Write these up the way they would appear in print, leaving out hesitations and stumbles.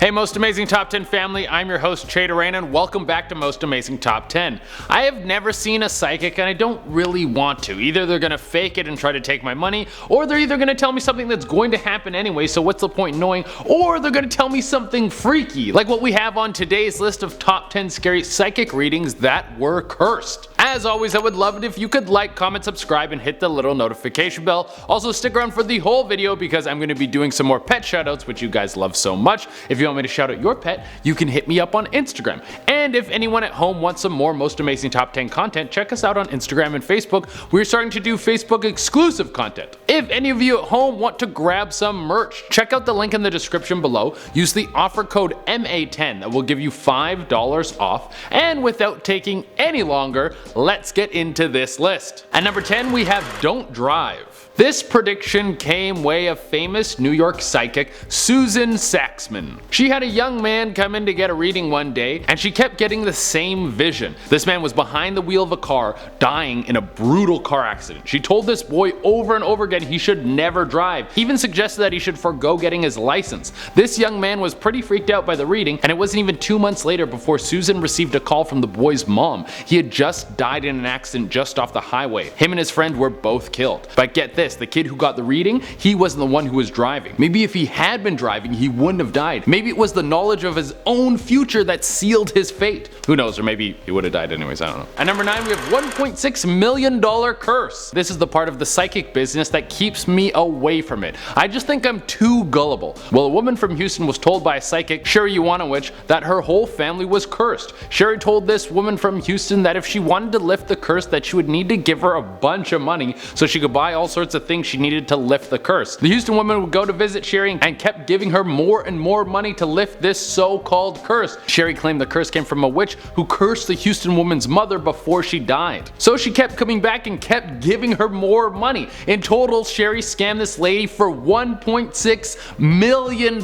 Hey Most Amazing Top 10 family, I'm your host Cheda Rain and welcome back to Most Amazing Top 10. I have never seen a psychic and I don't really want to. Either they're gonna fake it and try to take my money, or they're either gonna tell me something that's going to happen anyway, so what's the point in knowing, or they're gonna tell me something freaky, like what we have on today's list of top 10 scary psychic readings that were cursed. As always, I would love it if you could like, comment, subscribe, and hit the little notification bell. Also stick around for the whole video because I'm going to be doing some more pet shoutouts, which you guys love so much. If you want me to shout out your pet, you can hit me up on Instagram. And if anyone at home wants some more Most Amazing Top 10 content, check us out on Instagram and Facebook. We're starting to do Facebook exclusive content. If any of you at home want to grab some merch, check out the link in the description below. Use the offer code MA10 that will give you $5 off. And without taking any longer, let's get into this list. At number 10 we have Don't Drive. This prediction came way of famous New York psychic Susan Saxman. She had a young man come in to get a reading one day and she kept getting the same vision. This man was behind the wheel of a car dying in a brutal car accident. She told this boy over and over again he should never drive, even suggested that he should forego getting his license. This young man was pretty freaked out by the reading, and it wasn't even 2 months later before Susan received a call from the boy's mom. He had just died in an accident just off the highway. Him and his friend were both killed. But get this, the kid who got the reading, he wasn't the one who was driving. Maybe if he had been driving, he wouldn't have died. Maybe it was the knowledge of his own future that sealed his fate. Who knows, or maybe he would have died anyways, I don't know. At number 9 we have $1.6 million curse. This is the part of the psychic business that keeps me away from it. I just think I'm too gullible. Well, a woman from Houston was told by a psychic, Sherry Iwanowicz, that her whole family was cursed. Sherry told this woman from Houston that if she wanted to lift the curse that she would need to give her a bunch of money so she could buy all sorts of things she needed to lift the curse. The Houston woman would go to visit Sherry and kept giving her more and more money to lift this so-called curse. Sherry claimed the curse came from a witch who cursed the Houston woman's mother before she died. So she kept coming back and kept giving her more money. In total, Sherry scammed this lady for $1.6 million.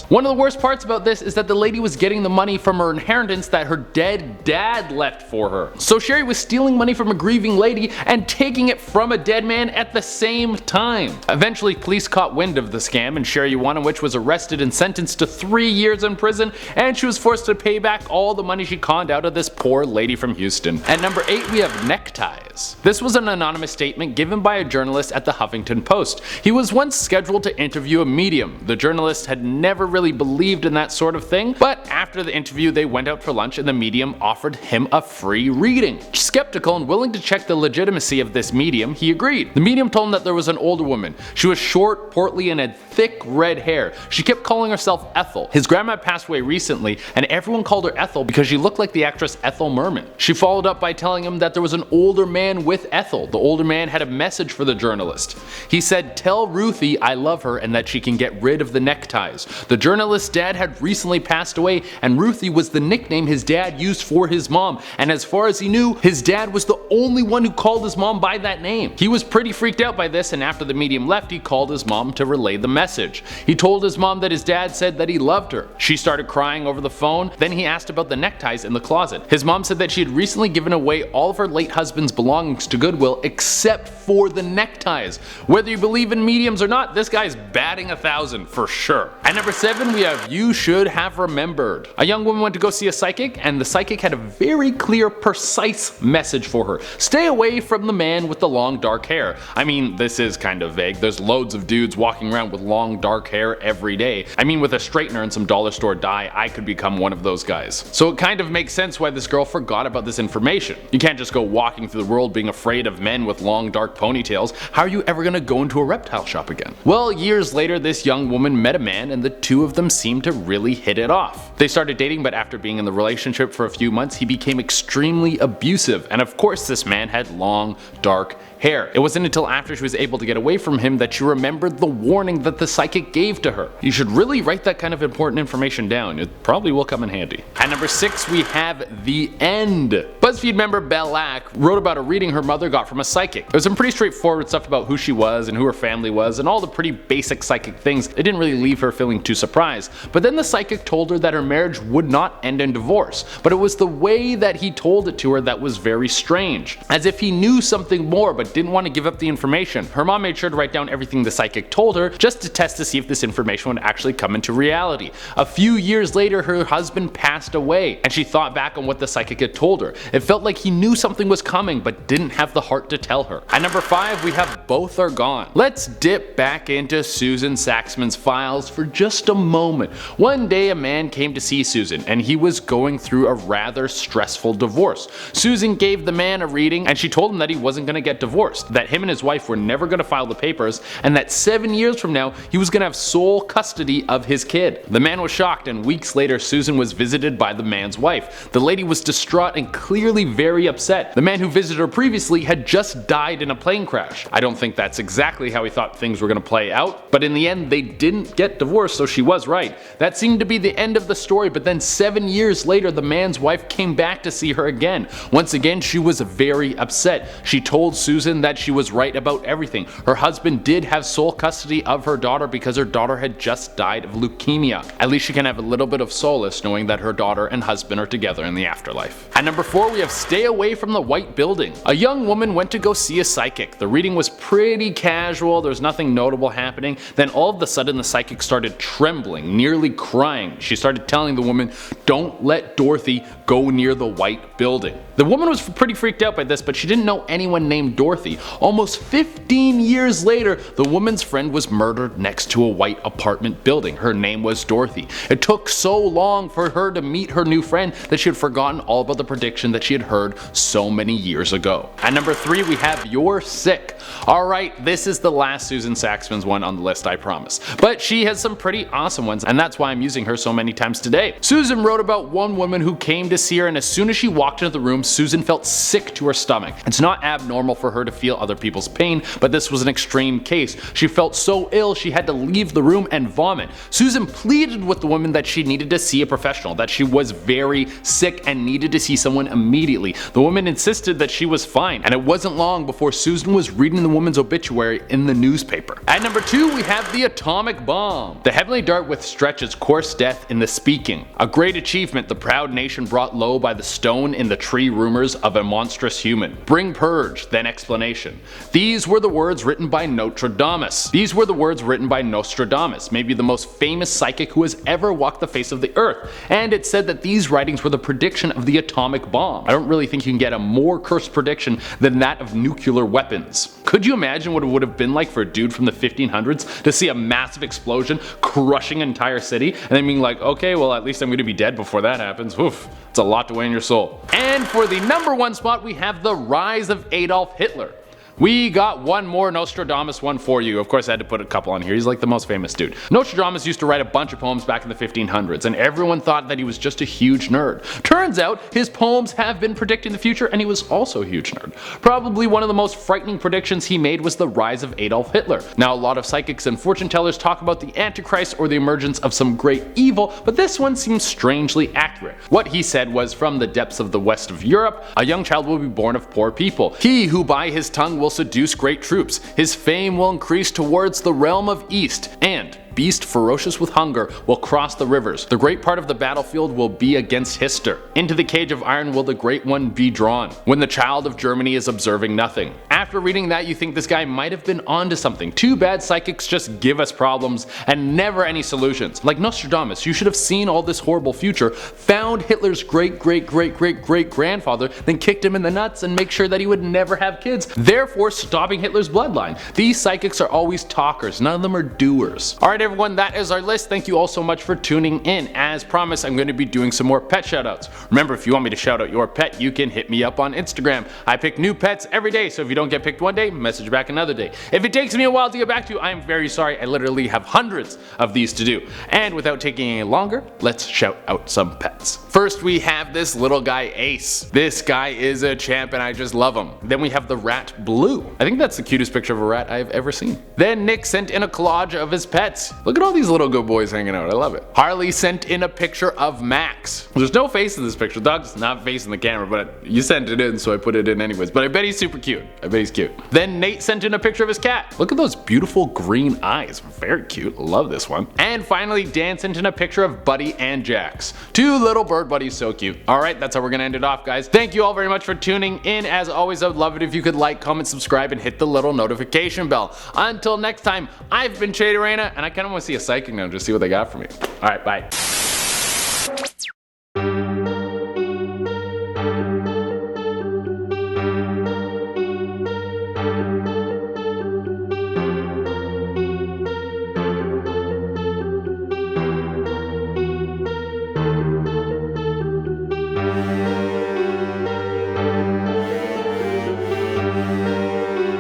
One of the worst parts about this is that the lady was getting the money from her inheritance that her dead dad left for her. So Sherry was stealing money from a grieving lady and taking it from a dead man at the same time. Eventually, police caught wind of the scam and Sherry Iwanowicz was arrested and sentenced to 3 years in prison, and she was forced to pay back all the money she conned out of this poor lady from Houston. At number 8 we have neckties. This was an anonymous statement given by a journalist at the Huffington Post. He was once scheduled to interview a medium. The journalist had never really believed in that sort of thing, but after the interview they went out for lunch and the medium offered him a free reading. Skeptical and willing to check the legitimacy of this medium, he agreed. The medium told him that there was an older woman. She was short, portly, and had thick red hair. She kept calling herself Ethel. His grandma passed away recently and everyone called her Ethel because she looked like the actress Ethel Merman. She followed up by telling him that there was an older man with Ethel. The older man had a message for the journalist. He said, "Tell Ruthie I love her and that she can get rid of the neckties." The journalist's dad had recently passed away and Ruthie was the nickname his dad used for his mom, and as far as he knew, his dad was the only one who called his mom by that name. He was pretty freaked out by this, and after the medium left he called his mom to relay the message. He told his mom that his dad said that he loved her. She started crying over the phone. Then he asked about the neckties in the closet. His mom said that she had recently given away all of her late husband's belongings to Goodwill except for the neckties. Whether you believe in mediums or not, this guy's batting 1,000 for sure. At number 7 we have You Should Have Remembered. A young woman went to go see a psychic and the psychic had a very clear, precise message for her. Stay away from the man with the long dark hair. I mean, this is kind of vague. There's loads of dudes walking around with long dark hair every day. I mean, with a straightener and some dollar store dye, I could become one of those guys. So it kind of makes sense why this girl forgot about this information. You can't just go walking through the world being afraid of men with long dark ponytails. How are you ever gonna go into a reptile shop again? Well, years later this young woman met a man and the two of them seemed to really hit it off. They started dating, but after being in the relationship for a few months he became extremely abusive, and of course this man had long dark hair. It wasn't until after she was able to get away from him that she remembered the warning that the psychic gave to her. You should really write that kind of important information down. It probably will come in handy. At number 6 we have The End. But BuzzFeed member Bellac wrote about a reading her mother got from a psychic. It was some pretty straightforward stuff about who she was and who her family was and all the pretty basic psychic things. It didn't really leave her feeling too surprised. But then the psychic told her that her marriage would not end in divorce, but it was the way that he told it to her that was very strange. As if he knew something more but didn't want to give up the information. Her mom made sure to write down everything the psychic told her just to test to see if this information would actually come into reality. A few years later, her husband passed away, and she thought back on what the psychic had told her. It felt like he knew something was coming but didn't have the heart to tell her. At number 5, we have Both Are Gone. Let's dip back into Susan Saxman's files for just a moment. One day a man came to see Susan, and he was going through a rather stressful divorce. Susan gave the man a reading, and she told him that he wasn't going to get divorced, that him and his wife were never going to file the papers, and that 7 years from now he was going to have sole custody of his kid. The man was shocked, and weeks later Susan was visited by the man's wife. The lady was distraught and clearly very upset. The man who visited her previously had just died in a plane crash. I don't think that's exactly how he thought things were going to play out, but in the end they didn't get divorced, so she was right. That seemed to be the end of the story, but then 7 years later the man's wife came back to see her again. Once again she was very upset. She told Susan that she was right about everything. Her husband did have sole custody of her daughter because her daughter had just died of leukemia. At least she can have a little bit of solace knowing that her daughter and husband are together in the afterlife. At number 4, we have Stay Away from the White Building. A young woman went to go see a psychic. The reading was pretty casual, there was nothing notable happening. Then all of a sudden the psychic started trembling, nearly crying. She started telling the woman, "Don't let Dorothy go near the white building." The woman was pretty freaked out by this, but she didn't know anyone named Dorothy. Almost 15 years later, the woman's friend was murdered next to a white apartment building. Her name was Dorothy. It took so long for her to meet her new friend that she had forgotten all about the prediction that she had heard so many years ago. At number 3, we have You're Sick. Alright, this is the last Susan Saxman's one on the list, I promise. But she has some pretty awesome ones, and that's why I'm using her so many times today. Susan wrote about one woman who came to see her, and as soon as she walked into the room, Susan felt sick to her stomach. It's not abnormal for her to feel other people's pain, but this was an extreme case. She felt so ill she had to leave the room and vomit. Susan pleaded with the woman that she needed to see a professional, that she was very sick and needed to see someone immediately. The woman insisted that she was fine, and it wasn't long before Susan was reading the woman's obituary in the newspaper. At number 2, we have the atomic bomb. The heavenly dart withstretched its course death in the speaking. A great achievement the proud nation brought low by the stone in the tree rumors of a monstrous human. Bring purge, then explanation. These were the words written by Nostradamus. Maybe the most famous psychic who has ever walked the face of the earth. And it said that these writings were the prediction of the atomic bomb. I don't really think you can get a more cursed prediction than that of nuclear weapons. Could you imagine what it would have been like for a dude from the 1500s to see a massive explosion crushing an entire city and then being like, okay, well at least I'm going to be dead before that happens. Oof, it's a lot to weigh in your soul. And for the number 1 spot, we have the rise of Adolf Hitler. We got one more Nostradamus one for you. Of course I had to put a couple on here, he's like the most famous dude. Nostradamus used to write a bunch of poems back in the 1500s, and everyone thought that he was just a huge nerd. Turns out his poems have been predicting the future, and he was also a huge nerd. Probably one of the most frightening predictions he made was the rise of Adolf Hitler. Now a lot of psychics and fortune tellers talk about the Antichrist or the emergence of some great evil, but this one seems strangely accurate. What he said was, from the depths of the west of Europe, a young child will be born of poor people. He who by his tongue will seduce great troops. His fame will increase towards the realm of East, and beast ferocious with hunger will cross the rivers. The great part of the battlefield will be against Hister. Into the cage of iron will the great one be drawn, when the child of Germany is observing nothing. After reading that, you think this guy might have been onto something. Too bad psychics just give us problems and never any solutions. Like Nostradamus, you should have seen all this horrible future, found Hitler's great grandfather, then kicked him in the nuts and make sure that he would never have kids, therefore stopping Hitler's bloodline. These psychics are always talkers, none of them are doers. Alright everyone, that is our list. Thank you all so much for tuning in. As promised, I'm going to be doing some more pet shoutouts. Remember, if you want me to shout out your pet, you can hit me up on Instagram. I pick new pets every day, so if you don't get get picked one day, message back another day. If it takes me a while to get back to you, I am very sorry. I literally have hundreds of these to do. And without taking any longer, let's shout out some pets. First, we have this little guy, Ace. This guy is a champ and I just love him. Then we have the rat, Blue. I think that's the cutest picture of a rat I've ever seen. Then Nick sent in a collage of his pets. Look at all these little good boys hanging out. I love it. Harley sent in a picture of Max. There's no face in this picture. The dog's not facing the camera, but you sent it in, so I put it in anyways. But I bet he's super cute. I bet he's cute. Then Nate sent in a picture of his cat. Look at those beautiful green eyes. Very cute. Love this one. And finally, Dan sent in a picture of Buddy and Jax. Two little bird buddies, so cute. Alright, that's how we're gonna end it off, guys. Thank you all very much for tuning in. As always, I would love it if you could like, comment, subscribe, and hit the little notification bell. Until next time, I've been Trader Reyna, and I kinda wanna see a psychic now, just see what they got for me. Alright, bye.